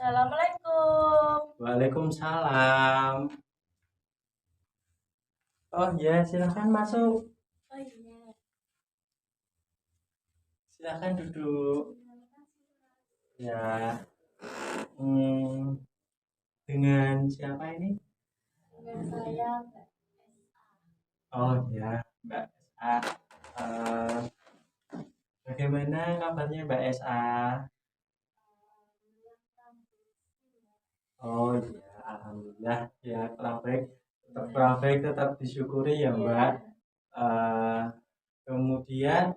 Assalamualaikum. Waalaikumsalam. Oh ya, silahkan masuk. Oh iya. Silahkan duduk. Ya, hmm, dengan siapa ini? Dengan saya Mbak. Oh ya, Mbak SA. Eh, Bagaimana kabarnya Mbak SA? Oh ya, alhamdulillah ya, kalau baik, tetap disyukuri ya Mbak. Eh, Kemudian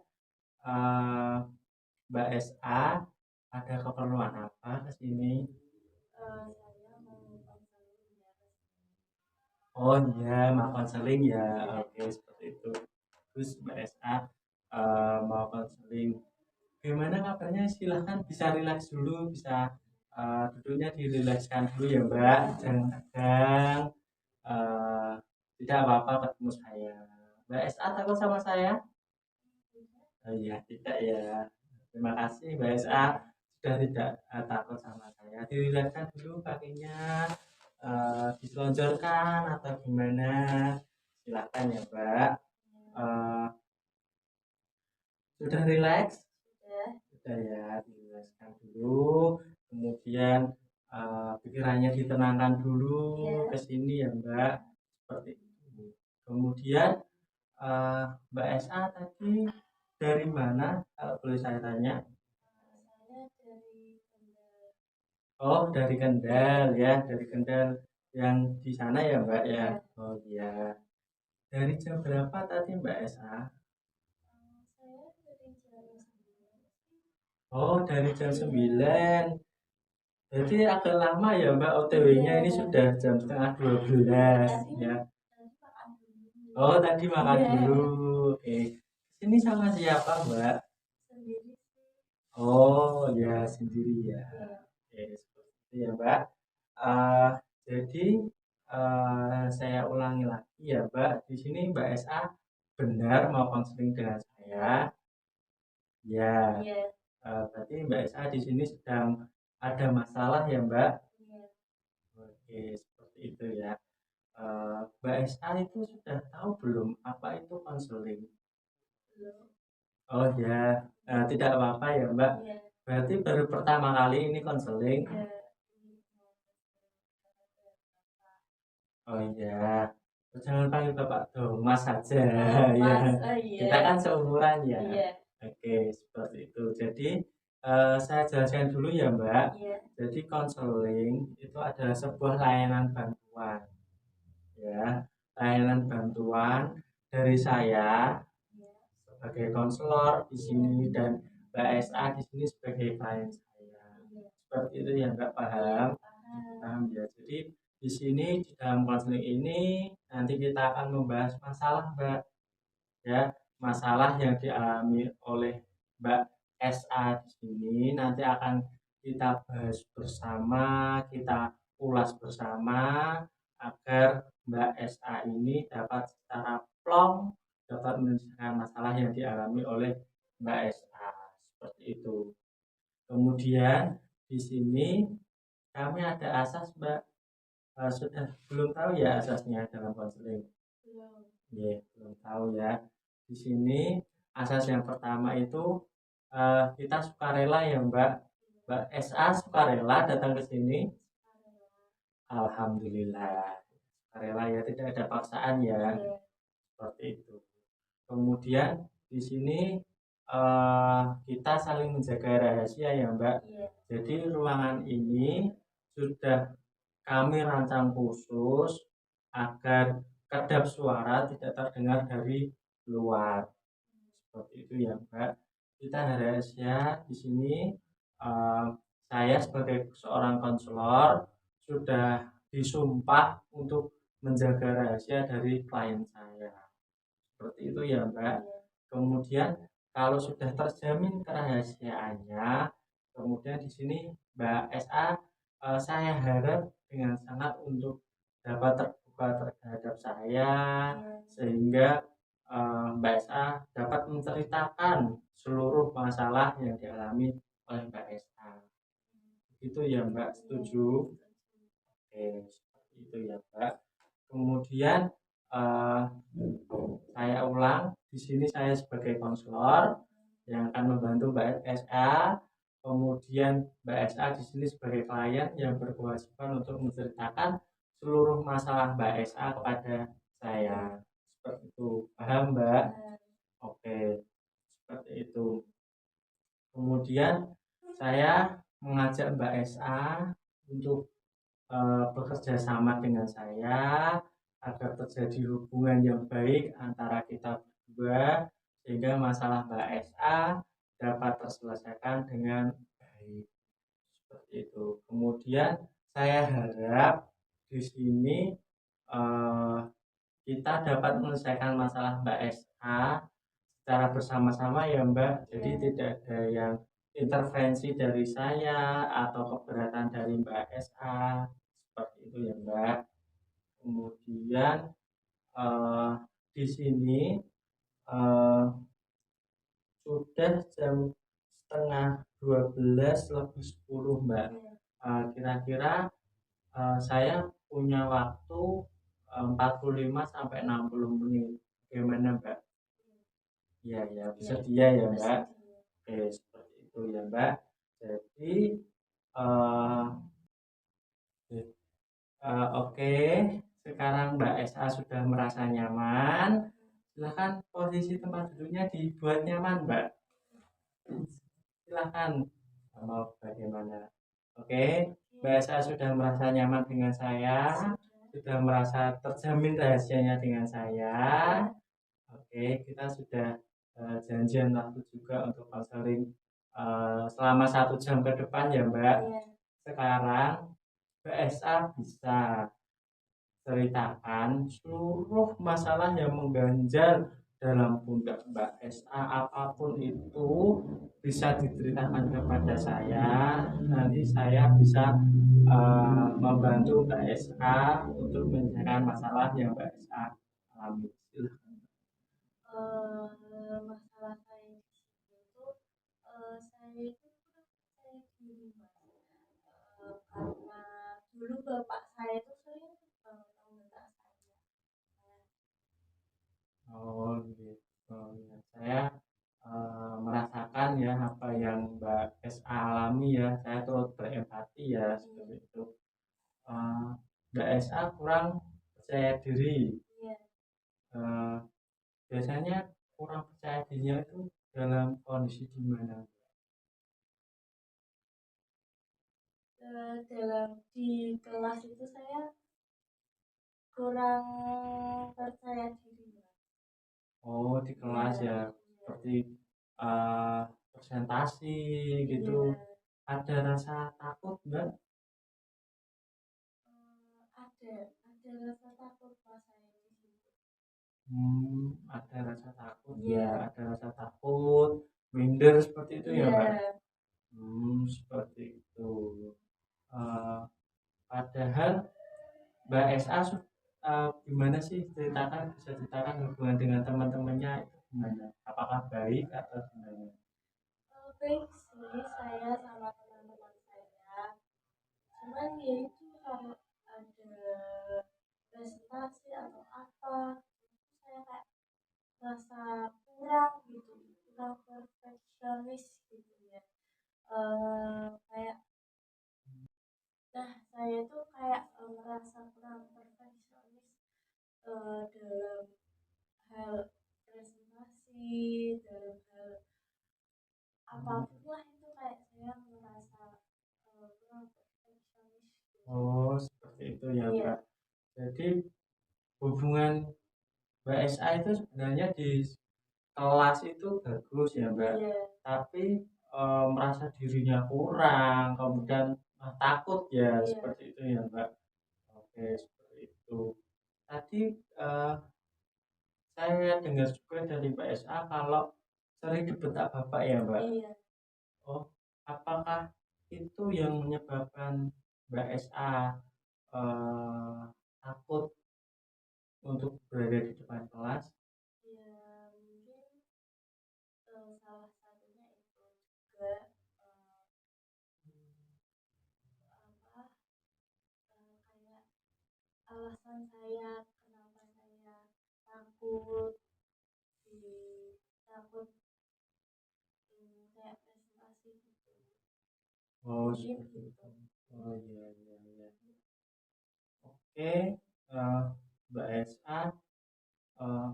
eh, Mbak SA ada keperluan apa ke sini? Saya mau konseling ya. Oh iya, mau konseling ya. Oke, seperti itu. Terus Mbak SA mau konseling. Gimana kabarnya? Silahkan bisa rileks dulu, bisa duduknya dirilekskan dulu ya Mbak. Jangan tegang. Eh, Tidak apa-apa ketemu saya. Mbak SA takut sama saya? Oh iya, tidak ya. Terima kasih Mbak SA sudah tidak takut sama saya. Dirilekskan dulu kakinya, diselonjorkan atau gimana? Silakan ya Mbak. Eh, sudah rileks? Sudah ya, dirilekskan dulu. Kemudian pikirannya ditenangkan dulu ke sini ya Mbak. Seperti itu. Kemudian Mbak SA tadi dari mana? Kalau boleh saya tanya. Saya dari Kendal. Oh, dari Kendal ya, dari Kendal yang di sana ya Mbak ya. Oh iya. Dari jam berapa tadi Mbak SA? Saya dari jam 9. Oh, dari jam 9. Jadi agak lama ya Mbak OTW-nya, ini sudah jam setengah 12 ya. Tadi makan dulu. Oh, tadi makan dulu. Oke. Sini sama siapa Mbak? Sendiri sih. Oh ya, sendiri ya. Oke, seperti itu ya Mbak. Eh, jadi saya ulangi lagi ya Mbak. Di sini Mbak SA benar mau konseling dengan saya. Ya, Iya. berarti Mbak SA di sini sedang ada masalah ya Mbak. Iya. Oke, seperti itu ya. Mbak SA itu sudah tahu belum apa itu konseling? Belum. Oh ya, tidak apa-apa ya Mbak. Iya. Berarti baru pertama kali ini konseling. Iya. Oh iya, jangan panggil Bapak dong, Mas saja. Oh, Ya, Mas. Oh iya. kita kan seumuran ya. Iya. Oke, seperti itu. Jadi saya jelaskan dulu ya Mbak. Iya. Jadi konseling itu adalah sebuah layanan bantuan, ya, layanan bantuan dari saya Iya. sebagai konselor di sini dan Mbak SA di sini sebagai klien saya. Iya. Seperti itu ya Mbak, paham? Paham. Paham ya. Jadi di sini di dalam konseling ini nanti kita akan membahas masalah Mbak, ya, masalah yang dialami oleh Mbak SA di sini nanti akan kita bahas bersama, kita ulas bersama agar Mbak SA ini dapat secara plong dapat menyelesaikan masalah yang dialami oleh Mbak SA, seperti itu. Kemudian di sini kami ada asas Mbak. Sudah belum tahu ya asasnya dalam konseling? Belum. Ya, belum tahu ya. Di sini asas yang pertama itu kita sukarela ya Mbak. Mbak SA sukarela datang ke sini. Alhamdulillah. Sukarela ya, tidak ada paksaan ya. Iya. Seperti itu. Kemudian di sini kita saling menjaga rahasia ya Mbak. Iya. Jadi ruangan ini sudah kami rancang khusus agar kedap suara tidak terdengar dari luar. Seperti itu ya Mbak. Kita rahasia di sini. eh, saya sebagai seorang konselor sudah disumpah untuk menjaga rahasia dari klien saya. Seperti itu ya Mbak. Kemudian kalau sudah terjamin kerahasiaannya, kemudian di sini Mbak SA saya harap dengan sangat untuk dapat terbuka terhadap saya sehingga Mbak SA dapat menceritakan seluruh masalah yang dialami oleh Mbak SA. Itu ya Mbak, setuju? Oke, seperti itu ya Mbak. Kemudian eh, saya ulang, di sini saya sebagai konselor yang akan membantu Mbak SA. Kemudian Mbak SA di sini sebagai klien yang berkewajiban untuk menceritakan seluruh masalah Mbak SA kepada saya. Seperti itu. Paham Mbak? Oke, seperti itu. Kemudian saya mengajak Mbak SA untuk bekerja sama dengan saya agar terjadi hubungan yang baik antara kita berdua sehingga masalah Mbak SA dapat terselesaikan dengan baik. Seperti itu. Kemudian saya harap di sini eh, kita dapat menyelesaikan masalah Mbak SA secara bersama-sama ya Mbak. Jadi tidak ada yang intervensi dari saya atau keberatan dari Mbak SA. Seperti itu ya Mbak. Kemudian eh, di sini eh, sudah jam setengah 12 lebih 10 Mbak. Kira-kira saya punya waktu 45 sampai 60 menit. Bagaimana Mbak? Iya ya, bersedia ya Mbak. Oke, seperti itu ya Mbak. Jadi eh, oke, sekarang Mbak SA sudah merasa nyaman. Silahkan posisi tempat duduknya dibuat nyaman Mbak. Silahkan. Mau bagaimana? Oke, Mbak SA sudah merasa nyaman dengan saya. Sudah merasa terjamin rahasianya dengan saya. Oke, kita sudah janjian waktu juga untuk konseling selama 1 jam ke depan ya Mbak. Sekarang Mbak SA bisa ceritakan seluruh masalah yang mengganjal dalam pundak Mbak SA, apapun itu bisa diceritakan kepada saya. Nanti saya bisa membantu Mbak SA untuk menyelesaikan masalah yang Mbak SA alami. Masalah saya di sini itu saya itu kurang percaya diri Mas. Karena dulu bapak saya itu sering banget meminta saya. Oh gitu. Ya. Saya merasakan ya apa yang Mbak SA alami ya. Saya turut berempati ya seperti itu. Mbak SA kurang percaya diri. Eh, biasanya kurang percaya dirinya itu dalam kondisi gimana? Dalam di kelas itu saya kurang percaya diri Mas. Oh di kelas ya, seperti presentasi gitu. Ada rasa takut Mbak? Ada rasa takut pas saya di situ. Ada rasa takut ya, ada rasa takut, minder seperti itu ya Mbak. Seperti itu. Eh, padahal Mbak SA gimana sih ceritakan, bisa ceritakan hubungan dengan teman-temannya itu gimana? Apakah baik atau gimana? Baik sih saya sama teman-teman saya. Cuman ya itu kalau ada presentasi atau apa, itu saya kayak merasa kurang gitu, kurang perfeksionis gitu ya. Kayak nah saya tuh kayak merasa kurang perfeksionis dalam hal presentasi, dalam hal apapun lah itu kayak saya merasa kurang perfeksionis gitu. Oh seperti itu ya Mbak. Jadi hubungan Mbak SA itu sebenarnya di kelas itu bagus ya Mbak. Tapi merasa dirinya kurang, kemudian takut ya seperti itu ya Mbak. Oke seperti itu. Tadi saya dengar juga dari Mbak SA kalau sering dibentak bapak ya Mbak. Oh, apakah itu yang menyebabkan Mbak SA takut untuk berada di depan kelas? Ya mungkin salah satunya itu juga alasan saya kenapa saya takut takut kayak presentasi gitu. Oh, Mungkin seperti gitu. itu. Oh iya iya iya. Oke, eh, Mbak Esa, eh,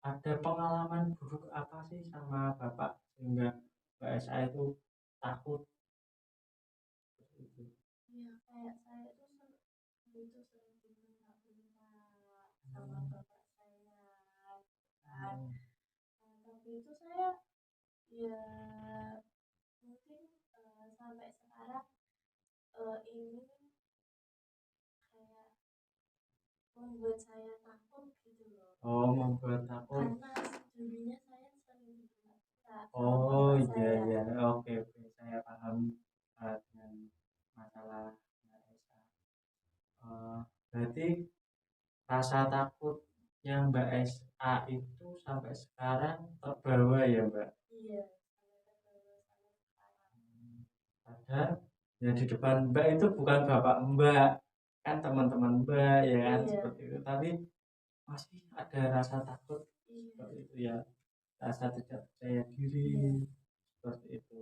ada pengalaman buruk apa sih sama Bapak sehingga Mbak Esa itu takut seperti itu? Ya kayak saya tuh sering dibentak-bentak sama Hmm, bapak saya kan. Nah, tapi itu saya ya mungkin sampai sekarang ini kayak membuat saya takut gitu loh. Oh, membuat takut. Karena dulunya saya sering dibentak sama Oh bapak iya saya. iya, oke oke, saya paham dengan masalah Mbak Esa. Berarti rasa takut yang Mbak Esa itu sampai sekarang terbawa ya Mbak? Iya, sampai sekarang. Padahal ya di depan Mbak itu bukan bapak Mbak, kan teman-teman Mbak ya kan Iya, seperti itu. Tapi masih ada rasa takut iya, seperti itu ya, rasa tidak percaya diri iya. seperti itu.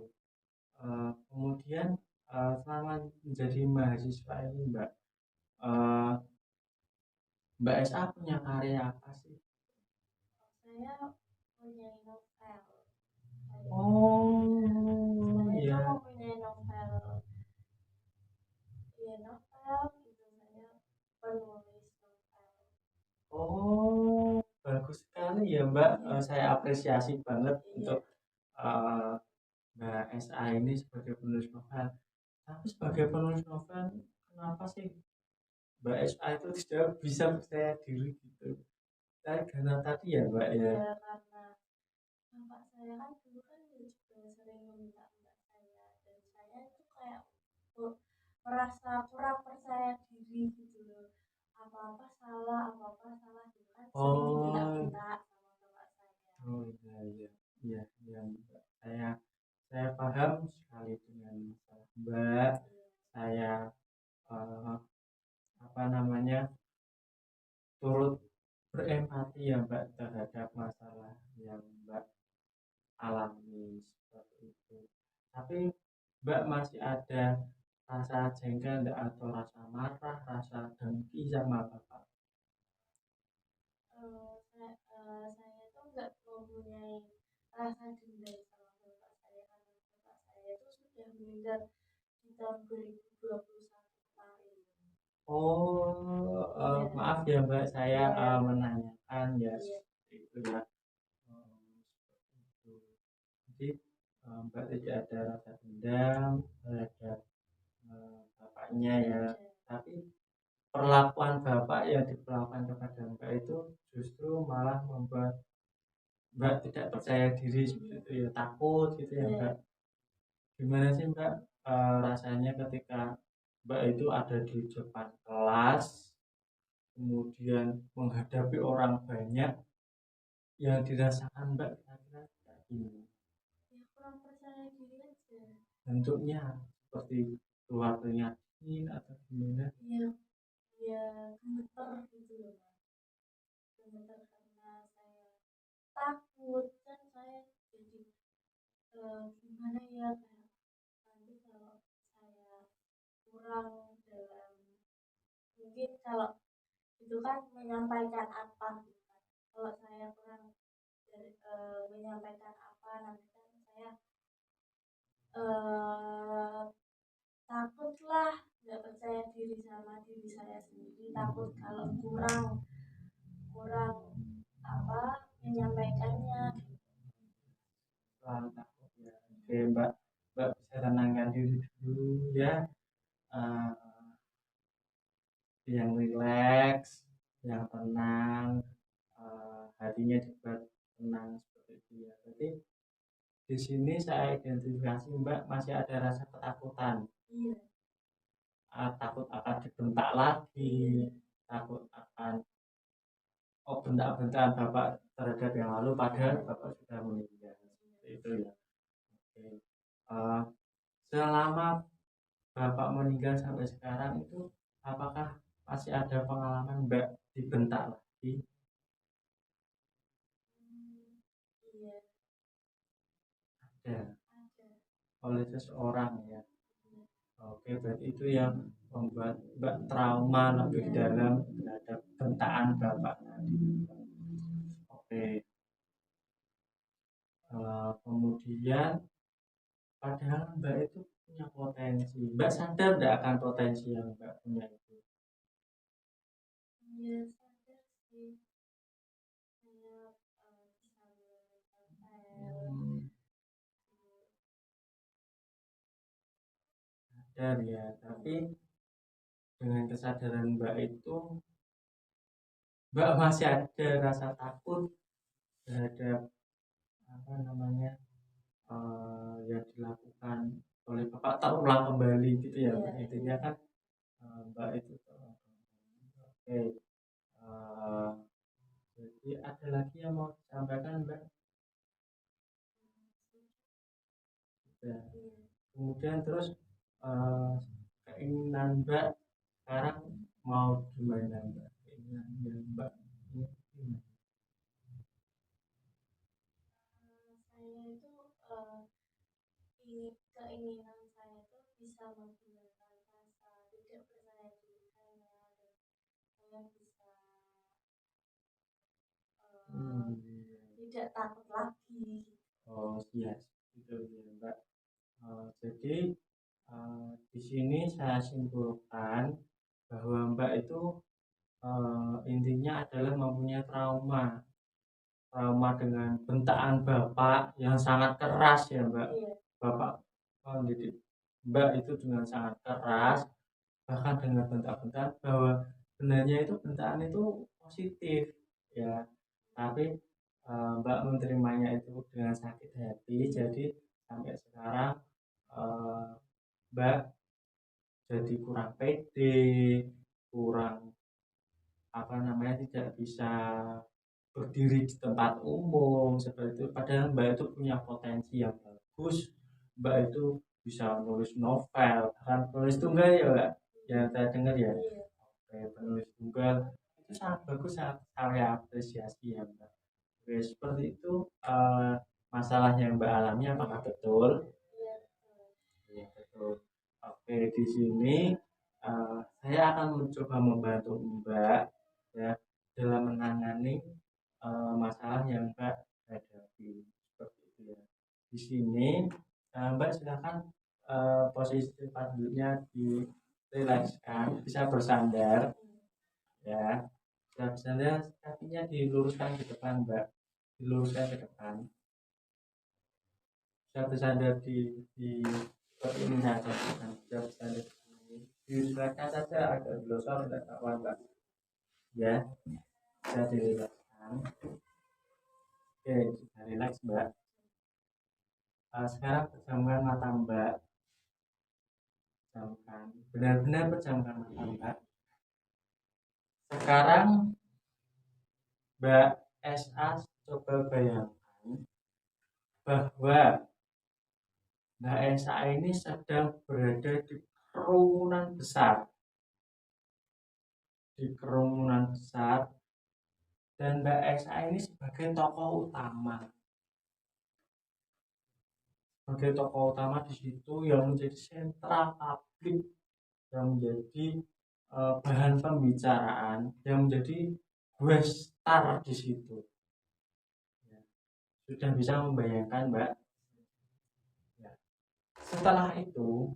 Kemudian selama menjadi mahasiswa ini Mbak, eh, Mbak SA punya karya apa sih? Saya punya novel. Oh Saya iya. tuh mempunyai novel. Iya, novel gitu. Saya penulis novel. Oh, bagus sekali ya Mbak. Iya, Saya apresiasi banget iya. untuk eh, Mbak SA ini sebagai penulis novel. Tapi sebagai penulis novel, kenapa sih Mbak SA itu tidak bisa percaya diri gitu? Karena tadi ya Mbak ya. Iya, karena bapak saya kan dulu kan juga sering meminta-minta saya dan saya itu kayak oh, merasa kurang percaya diri gitu loh. Apa-apa salah gitu kan sering Oh, diminta-minta sama bapak saya. oh iya iya iya iya Mbak. Saya paham sekali dengan masalah Mbak. Iya, Saya eh, apa namanya turut berempati ya Mbak terhadap masalah yang Mbak alami seperti itu. Tapi Mbak masih ada rasa jengkel enggak atau rasa marah, rasa dengki sama Bapak? saya tuh nggak mempunyai rasa dendam sama bapak saya karena bapak saya itu sudah meninggal di tahun 2021 kemarin. Oh, Iya, maaf ya Mbak, saya iya, menanyakan ya iya, seperti itu ya. Seperti itu. Jadi Mbak tidak ada rasa dendam terhadap bapaknya tidak ya, ada. tapi perlakuan bapak yang diperlakukan kepada Mbak itu justru malah membuat Mbak tidak percaya diri seperti Iya, itu ya, takut gitu ya iya. Mbak. Gimana sih Mbak rasanya ketika Mbak itu ada di depan kelas, kemudian menghadapi orang banyak yang dirasakan Mbak kira-kira kayak gimana? Ya kurang percaya diri aja. Bentuknya seperti keluar keringat dingin atau gimana? Iya, ya gemeter gitu loh, Mas. Gemeter karena saya takut kan saya jadi gimana ya kayak nanti kalau saya kurang dalam mungkin kalau itu kan menyampaikan apa gitu kan kalau saya kurang dari, menyampaikan apa nanti kan saya eh, takut lah nggak percaya diri sama diri saya sendiri takut kalau kurang kurang apa menyampaikannya. Selalu takut ya. Oke Mbak, Mbak bisa tenangkan diri dulu ya. Eh, yang rileks, yang tenang, hatinya dibuat tenang seperti itu ya. Jadi di sini saya identifikasi Mbak masih ada rasa ketakutan, Iya, takut akan dibentak lagi, iya, takut akan bentak-bentakan Bapak terhadap yang lalu, padahal Bapak sudah meninggal. Seperti itu ya. Oke. Eh, selama Bapak meninggal sampai sekarang itu apakah masih ada pengalaman Mbak dibentak lagi? Iya, Ada ada. oleh seseorang ya. Iya, Oke, berarti itu yang membuat Mbak trauma lebih dalam terhadap bentakan Bapak tadi. Oke, kemudian padahal Mbak itu punya potensi. Mbak sadar tidak akan potensi yang Mbak punya itu? iya sadar sih. Saya bisa menempel. Hmm, sadar ya, tapi dengan kesadaran Mbak itu, Mbak masih ada rasa takut terhadap apa namanya yang dilakukan oleh Bapak terulang kembali gitu ya, Mbak. Iya, Intinya kan Mbak itu oke. eh, jadi ada lagi yang mau disampaikan Mbak? Ya. iya. Kemudian terus eh, keinginan Mbak sekarang mau gimana Mbak? Keinginan yang Mbak ini gimana? Saya itu keinginan saya itu bisa menggunakan rasa tidak percaya diri saya dan saya bisa eh, Hmm, tidak takut lagi. oh iya, itu ya Mbak. Jadi di sini saya simpulkan bahwa Mbak itu intinya adalah mempunyai trauma dengan bentakan Bapak yang sangat keras ya Mbak. Iya, Bapak mendidik Mbak itu dengan sangat keras, bahkan dengan bentak-bentak bahwa sebenarnya itu bentakan itu positif ya, tapi Mbak menerimanya itu dengan sakit hati. Jadi sampai sekarang eh, Mbak jadi kurang pede, kurang apa namanya, tidak bisa berdiri di tempat umum seperti itu. Padahal Mbak itu punya potensi yang bagus. Mbak itu bisa nulis novel, bahkan penulis tunggal ya Mbak, yang saya dengar ya. iya, Oke, penulis tunggal itu sangat bagus, sangat saya apresiasi ya Mbak. Oke, seperti itu masalah yang Mbak alami apakah betul? iya. Iya betul. Oke, di sini saya akan mencoba membantu Mbak ya dalam menangani masalah yang Mbak hadapi seperti itu ya. Di sini Mbak silakan posisi tempat duduknya dirilekskan, bisa bersandar ya. Bisa bersandar, kakinya diluruskan ke depan Mbak, diluruskan ke depan. Bisa bersandar di seperti ini saja, bukan bisa bersandar di sini. Dirilekskan saja, agak glosor tidak apa-apa Mbak ya, bisa dirilekskan. Oke, sudah rileks Mbak. Sekarang pejamkan mata Mbak, pejamkan, benar-benar pejamkan mata Mbak. Sekarang Mbak SA coba bayangkan bahwa Mbak SA ini sedang berada di kerumunan besar, dan Mbak SA ini sebagai tokoh utama, di situ yang menjadi sentra publik, yang menjadi bahan pembicaraan, yang menjadi star di situ. Ya, sudah bisa membayangkan Mbak. Ya. Setelah itu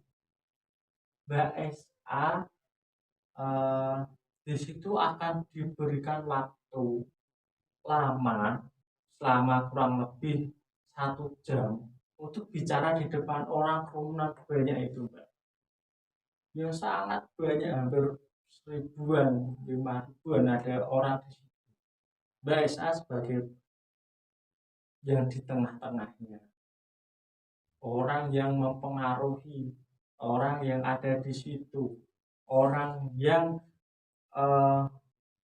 Mbak SA di situ akan diberikan waktu lama selama kurang lebih 1 jam untuk bicara di depan orang kerumunan banyak itu Mbak, yang sangat banyak, hampir 1000-an, 5000-an ada orang di situ. Mbak SA sebagai yang di tengah-tengahnya, orang yang mempengaruhi, orang yang ada di situ, orang yang uh,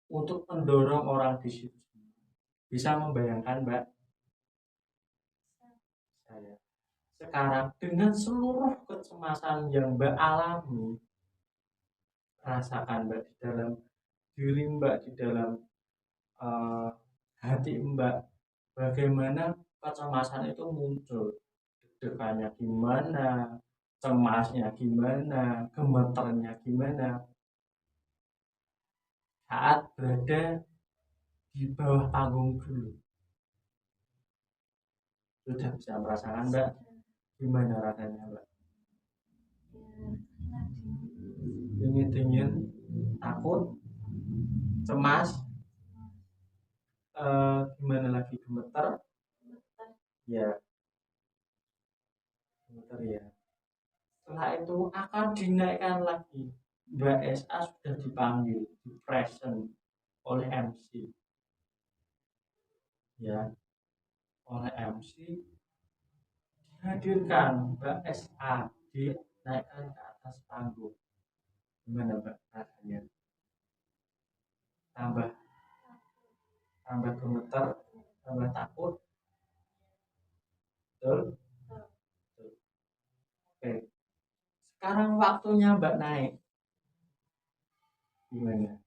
untuk mendorong orang di situ. Bisa membayangkan Mbak? Saya sekarang dengan seluruh kecemasan yang Mbak alami, rasakan Mbak di dalam diri Mbak, di dalam eh, hati Mbak, bagaimana kecemasan itu muncul, deg-degannya gimana, cemasnya gimana, gemeternya gimana saat berada di bawah panggung dulu. Sudah bisa merasakan Mbak gimana rasanya Mbak? Dingin-dingin, takut, cemas, gimana lagi, gemeter, ya gemeter ya. Setelah itu akan dinaikkan lagi. Mbak SA sudah dipanggil, di present oleh MC, ya, oleh MC dihadirkan Mbak SA, dinaikkan ke atas panggung. Gimana Mbak rasanya? Tambah tambah gemeter, tambah takut, betul? Betul. Oke, sekarang waktunya Mbak naik. Gimana?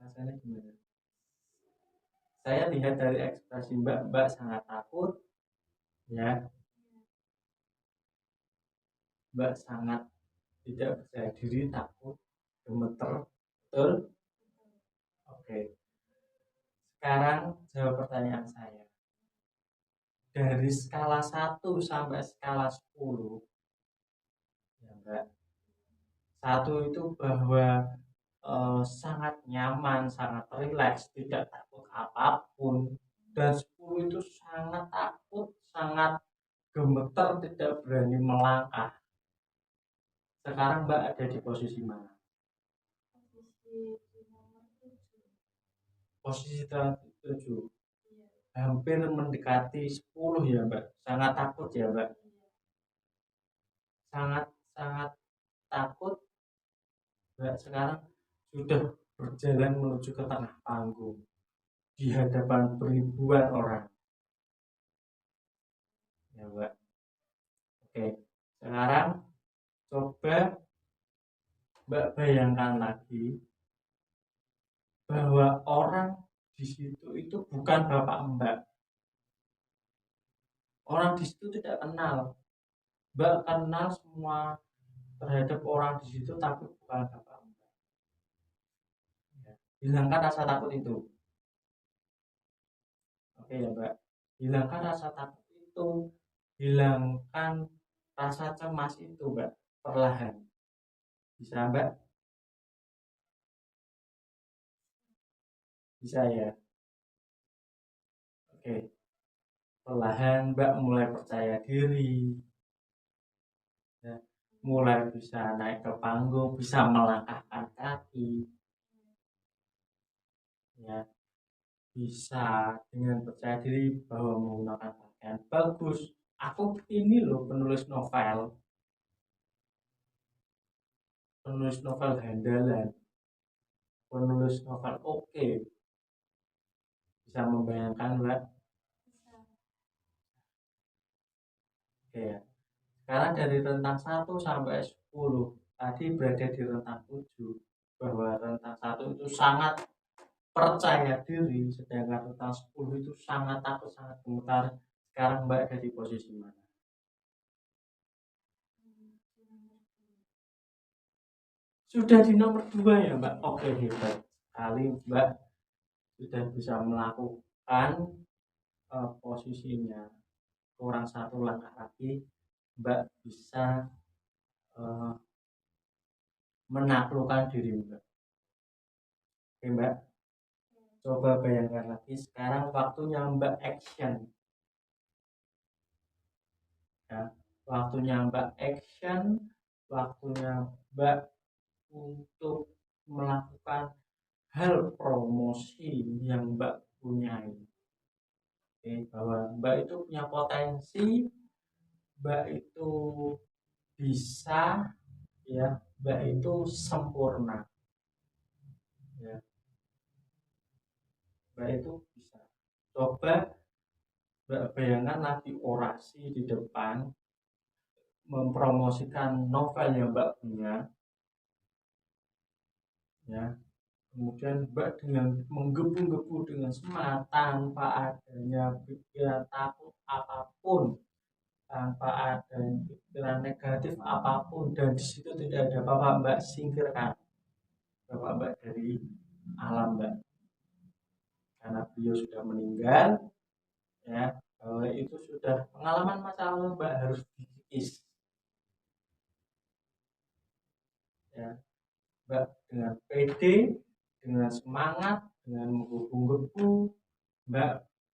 Rasanya gimana? Saya lihat dari ekspresi Mbak, Mbak sangat takut, ya. Mbak sangat tidak percaya diri, takut, gemeter, betul? Oke. Sekarang jawab pertanyaan saya. Dari skala 1 sampai skala 10, ya Mbak. 1 itu bahwa sangat nyaman, sangat rileks, tidak takut apapun. Dan 10 itu sangat takut, sangat gemeter, tidak berani melangkah. Sekarang Mbak ada di posisi mana? Posisi 7. Hampir mendekati 10 ya Mbak. Sangat takut ya Mbak. Sangat takut. Mbak sekarang sudah berjalan menuju ke tengah panggung di hadapan ribuan orang. Ya Mbak. Oke. Sekarang coba Mbak bayangkan lagi bahwa orang di situ itu bukan bapak Mbak. Orang di situ tidak kenal. Mbak kenal semua terhadap orang di situ, tapi bukan bapak Mbak. Ya. Hilangkan rasa takut itu. Oke ya Mbak. Hilangkan rasa takut itu. Hilangkan rasa cemas itu Mbak. Perlahan. Bisa Mbak? Bisa ya. Oke. Perlahan Mbak mulai percaya diri. Ya. Mulai bisa naik ke panggung, bisa melangkahkan kaki. Ya. Bisa dengan percaya diri bahwa menggunakan pakaian bagus. Aku ini loh penulis novel handalan, penulis novel oke. Bisa membayangkan Mbak? Oke ya. Sekarang dari rentang 1 sampai 10, tadi berada di rentang 7, bahwa rentang 1 itu sangat percaya diri, sedangkan rentang 10 itu sangat takut, sangat gemetar. Sekarang Mbak ada di posisi mana? Sudah di nomor 2 ya Mbak? Oke, hebat sekali Mbak. Sudah bisa melakukan posisinya. Kurang 1 langkah lagi Mbak bisa menaklukkan diri Mbak. Oke Mbak, coba bayangkan lagi. Sekarang waktunya Mbak action. Ya, waktunya Mbak action, waktunya Mbak untuk melakukan hal promosi yang Mbak punyai. Oke, bahwa Mbak itu punya potensi, Mbak itu bisa, ya, Mbak itu sempurna, ya, Mbak itu bisa. Coba Mbak bayangkan lagi orasi di depan, mempromosikan novel yang Mbak punya, ya. Kemudian Mbak dengan menggebu-gebu dengan semangat tanpa adanya pikiran takut apapun, tanpa ada pikiran negatif apapun, dan di situ tidak ada apa-apa, Mbak singkirkan bapak Mbak dari alam, Mbak, karena beliau sudah meninggal, ya. Itu sudah pengalaman masa lalu, Mbak, harus dikikis, ya. Mbak dengan pede, dengan semangat, dengan menggebu-gebu, Mbak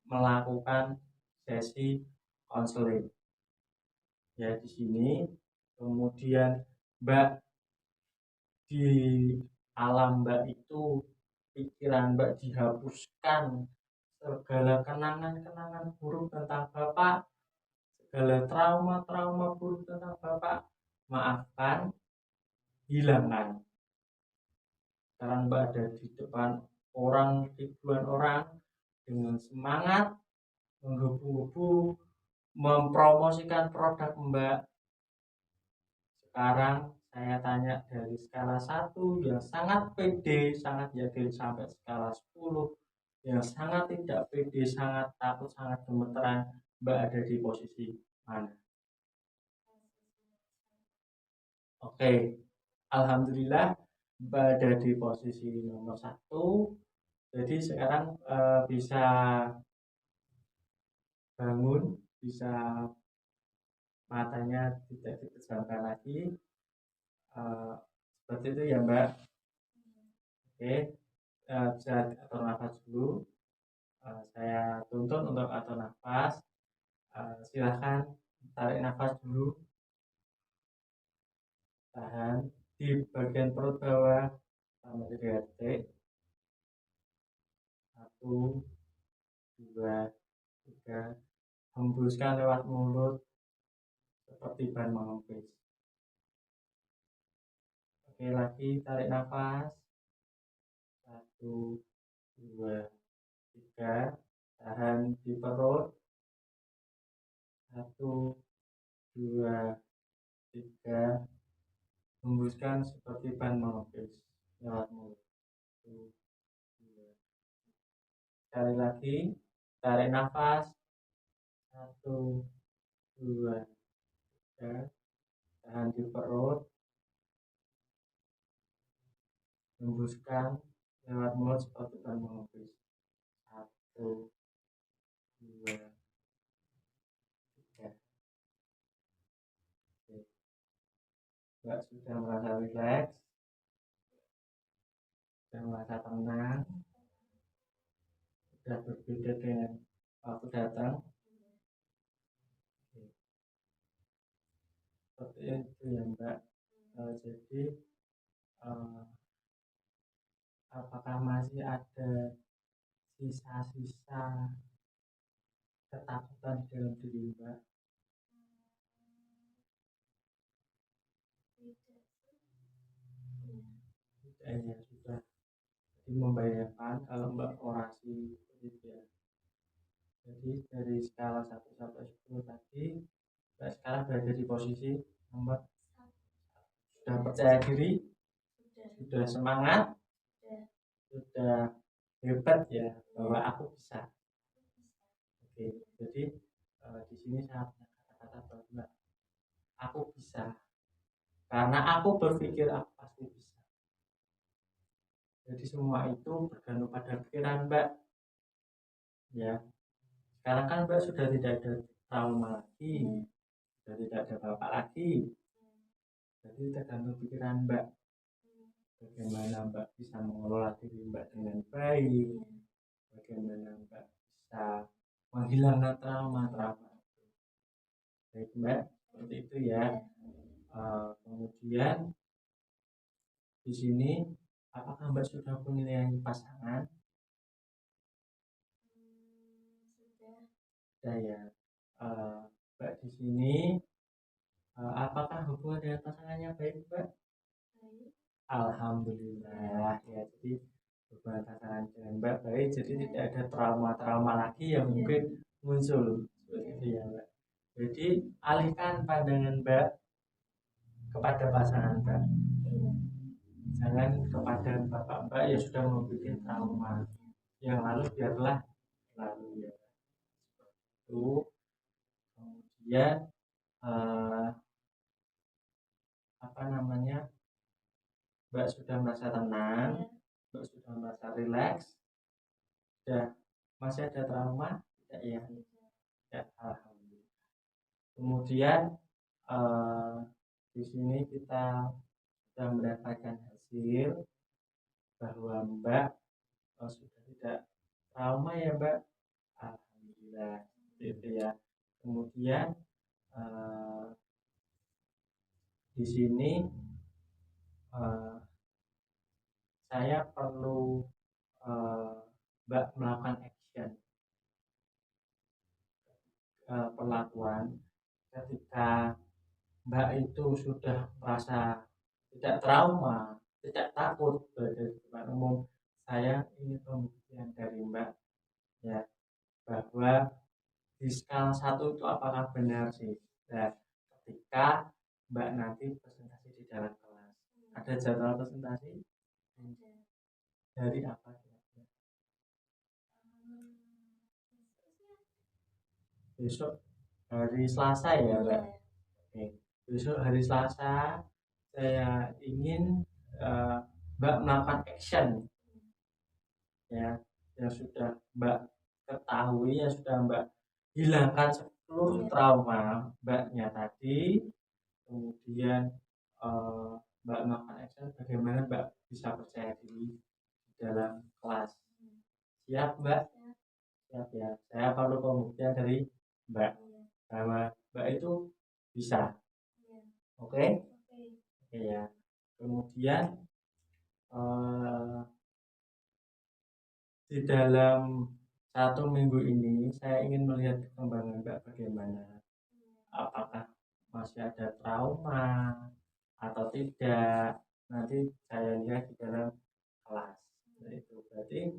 melakukan sesi konseling, ya, di sini. Kemudian Mbak di alam Mbak itu pikiran Mbak dihapuskan segala kenangan-kenangan buruk tentang Bapak, segala trauma-trauma buruk tentang Bapak, maafkan, hilangkan. Sekarang Mbak ada di depan orang, ribuan orang, dengan semangat menggebu-gebu mempromosikan produk Mbak. Sekarang saya tanya dari skala 1 yang sangat pede, sangat yakin, sampai skala 10 yang sangat tidak pede, sangat takut, sangat gemeteran, Mbak ada di posisi mana? Oke, alhamdulillah Mbak ada di posisi nomor 1. Jadi sekarang bisa bangun, bisa matanya tidak dipejamkan lagi, seperti itu ya, Mbak. Oke, bisa atur nafas dulu. Saya tuntut untuk atur nafas. Silahkan tarik nafas dulu, tahan di bagian perut bawah selama 3 detik. 1, 2, 3. Hembuskan lewat mulut seperti ban mengempis. Oke, lagi tarik nafas. 1, 2, 3. Tahan di perut. 1, 2, 3. Hembuskan seperti ban mengempis lewat mulut. 1, 2. Sekali lagi, tarik nafas. 1, 2, 3. Tahan di perut. Hembuskan lewat mulut seperti ban mengempis. 1, 2, 3. Oke. Mbak sudah merasa rileks, sudah merasa tenang, sudah berbeda dengan waktu datang. Oke. Seperti itu ya, Mbak. Jadi apakah masih ada sisa-sisa ketakutan di dalam diri Mbak? Ya sudah. Jadi membayangkan kalau Mbak orasi gitu ya. Jadi dari skala 1 sampai 10 tadi, Mbak sekarang berada di posisi nomor 1. Sudah percaya diri, sudah semangat, sudah hebat ya, bahwa aku bisa. Oke, jadi di sini saya punya kata-kata bahwa aku bisa, karena aku berpikir aku pasti bisa. Jadi semua itu bergantung pada pikiran Mbak, ya. Sekarang kan Mbak sudah tidak ada trauma lagi, sudah tidak ada bapak lagi. Jadi tergantung pikiran Mbak, bagaimana Mbak bisa mengelola diri Mbak dengan baik, bagaimana Mbak bisa menghilangkan trauma-trauma. Baik Mbak, seperti itu ya. Kemudian di sini, apakah Mbak sudah memilih pasangan? Sudah ya. Mbak di sini, apakah hubungan dengan pasangannya baik, Mbak? Alhamdulillah ya. Jadi hubungan pasangan dengan Mbak baik, jadi tidak ada trauma-trauma lagi yang mungkin muncul, seperti itu ya, Mbak. Jadi alihkan pandangan Mbak kepada pasangan Mbak. jangan kepada bapak mbak yang sudah membuat trauma yang lalu biarlah lalu ya. Itu kemudian apa namanya, mbak sudah merasa tenang, mbak sudah merasa rileks, sudah masih ada trauma tidak ya? Ya, alhamdulillah. Kemudian di sini kita sudah mendapatkan hasil bahwa mbak sudah tidak trauma ya mbak, alhamdulillah gitu ya. Kemudian di sini saya perlu mbak melakukan action perlakuan ketika mbak itu sudah merasa tidak trauma, tidak takut pada depan umum. Saya ingin pembuktian dari mbak ya bahwa di skala 1 itu apakah benar sih. Nah, ketika mbak nanti presentasi di dalam kelas, ada jadwal presentasi dari apa kira-kira? Besok hari Selasa ya mbak. Oke. Besok hari Selasa saya ingin mbak melakukan action ya yang sudah mbak ketahui, yang sudah mbak hilangkan seluruh trauma mbaknya tadi. Kemudian mbak melakukan action bagaimana mbak bisa percaya diri di dalam kelas. Siap mbak? Siap ya. Saya perlu pembuktian dari mbak bahwa mbak itu bisa. Oke? Oke ya. Kemudian di dalam 1 minggu ini saya ingin melihat perkembangan mbak bagaimana, apakah masih ada trauma atau tidak, nanti saya lihat di dalam kelas. Itu berarti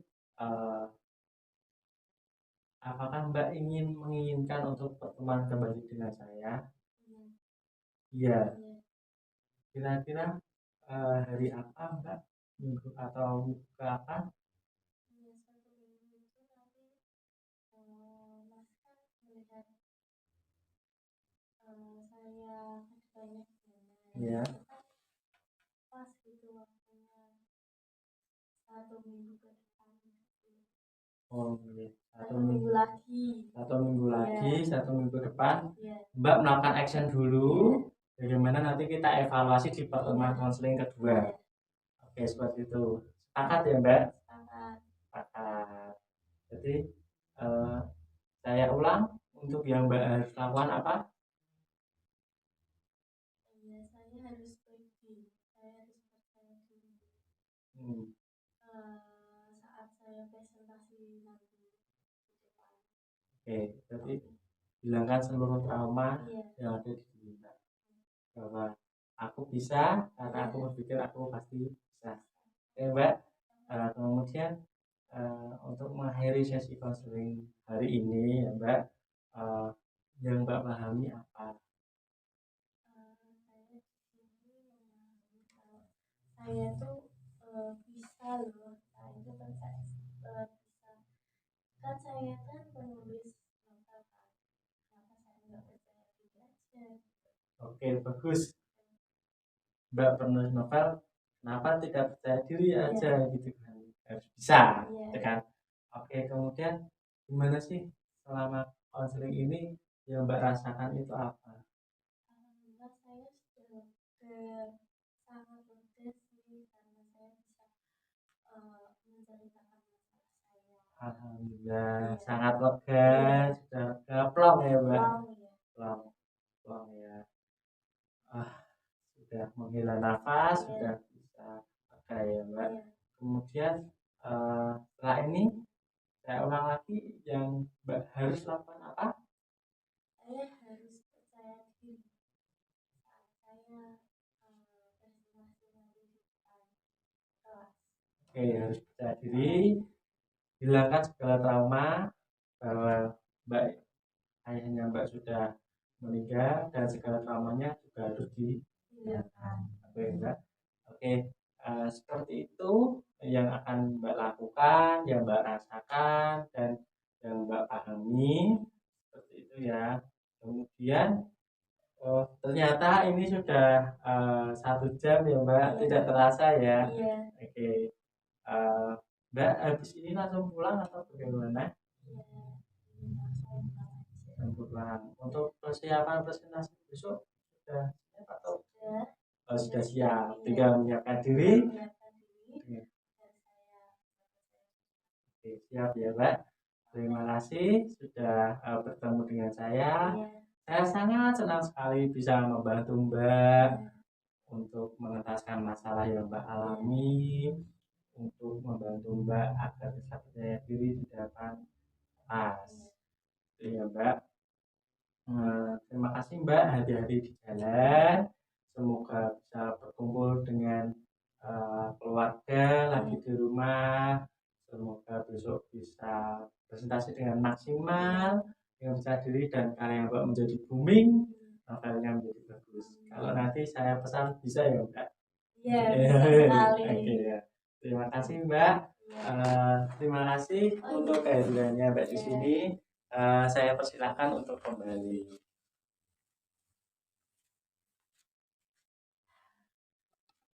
apakah mbak menginginkan untuk pertemuan kembali dengan saya? Iya. Kira-kira hari apa mbak, minggu atau ke apa? Ya. Pas gitu waktunya 1 minggu ke depan. Oh iya. 1 minggu lagi. 1 minggu lagi, 1 minggu ke depan. Mbak melakukan action dulu. Bagaimana nanti kita evaluasi di pertemuan konseling kedua. Oke, seperti itu. Sepakat ya mbak? Sepakat. Jadi saya ulang untuk yang mbak harus lakukan apa? Saya harus pergi, saya harus percaya diri. Saat saya presentasi nanti di depan. Oke, berarti hilangkan seluruh trauma yang ada di diri mbak, bahwa aku bisa karena aku berpikir aku pasti bisa. Oke mbak, kemudian untuk mengakhiri sesi konseling hari ini ya mbak, yang mbak pahami apa? Saya tuh bisa loh, saya itu kan bisa, kan saya kan penulis novel kan, kenapa saya nggak percaya diri aja. Oke, bagus. Mbak penulis novel, kenapa tidak percaya diri aja gitu kan, harus bisa gitu kan. Oke, kemudian gimana sih selama konseling ini yang mbak rasakan itu apa? Alhamdulillah saya sudah sangat lega sih karena saya bisa menceritakan masalah saya. Alhamdulillah sangat lega, sudah plong ya mbak. Plong ya. Sudah menghela nafas, sudah bisa pakai ya mbak. Kemudian setelah ini saya ulang lagi, yang mbak harus lakukan apa? Saya harus percaya diri saat saya presentasi nanti di depan kelas. Oke, harus percaya diri, hilangkan segala trauma bahwa mbak ayahnya mbak sudah meninggal dan segala traumanya juga harus dihilangkan. Oke mbak. Oke, Seperti itu yang akan Mbak lakukan, yang Mbak rasakan, dan yang Mbak pahami, seperti itu ya. Kemudian ternyata ini sudah 1 jam ya Mbak, Iya. tidak terasa ya. Iya. Oke, eh, Mbak habis ini langsung pulang atau bagaimana? Iya. Langsung pulang aja. Langsung pulang. Untuk persiapan presentasi besok sudah siap atau Sudah. sudah siap? Iya. Tinggal menyiapkan diri. Menyiapkan diri Oke, dan saya oke, siap ya Mbak. Terima kasih sudah bertemu dengan saya. Iya. Saya sangat senang sekali bisa membantu Mbak untuk mengentaskan masalah yang Mbak alami, untuk membantu Mbak agar bisa percaya diri di depan kelas. Iya Mbak. Terima kasih Mbak, hati-hati di jalan. Semoga bisa berkumpul dengan keluarga lagi di rumah. Semoga besok bisa presentasi dengan maksimal, dengan percaya diri, dan karya Mbak menjadi booming, novelnya menjadi bagus. Kalau nanti saya pesan bisa ya Mbak? Iya, bisa sekali. Oke ya. Terima kasih Mbak. Terima kasih untuk kehadirannya Mbak di sini. Saya persilahkan untuk kembali.